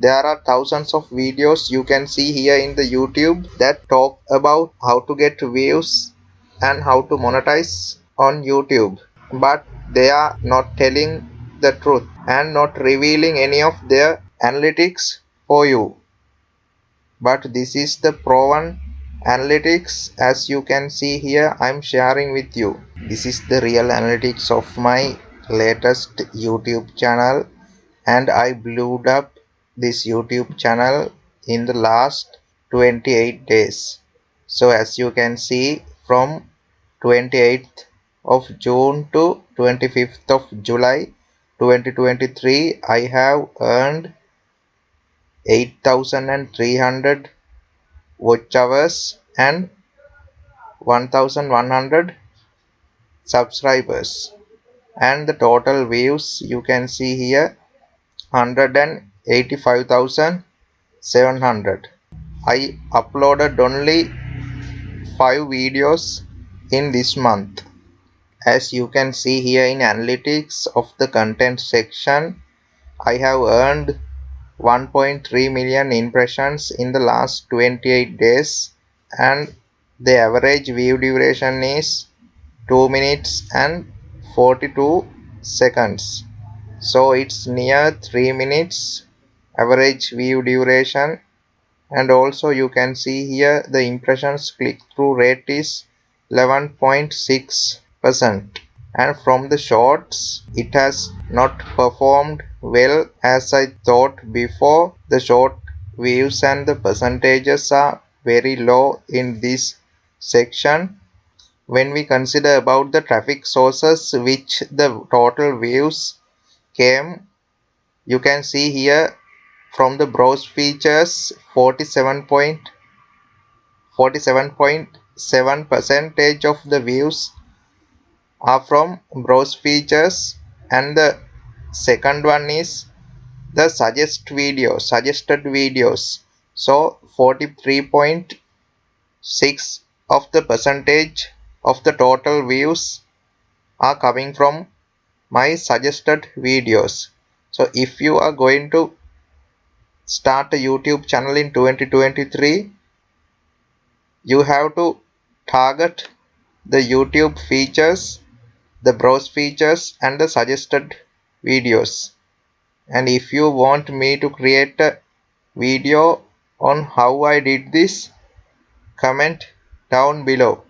There are thousands of videos you can see here in the YouTube that talk about how to get views and how to monetize on YouTube. But they are not telling the truth and not revealing any of their analytics for you. But this is the proven analytics. As you can see here, I'm sharing with you. This is the real analytics of my latest YouTube channel, and I blew up this YouTube channel in the last 28 days. So as you can see, from 28th of June to 25th of July 2023, I have earned 8,300 watch hours and 1,100 subscribers, and the total views you can see here 185,700. I uploaded only 5 videos in this month. As you can see here in analytics of the content section, I have earned 1.3 million impressions in the last 28 days, and the average view duration is 2 minutes and 42 seconds. So it's near 3 minutes average view duration. And also you can see here the impressions click through rate is 11.6%, and from the shorts it has not performed well as I thought before. The short views and the percentages are very low in this section. When we consider about the traffic sources which the total views came, you can see here from the browse features 47.7 percentage of the views are from browse features, and the second one is the suggested videos. So 43.6 of the percentage of the total views are coming from my suggested videos. So if you are going to start a YouTube channel in 2023, you have to target the YouTube features, the browse features, and the suggested videos. And if you want me to create a video on how I did this, comment down below.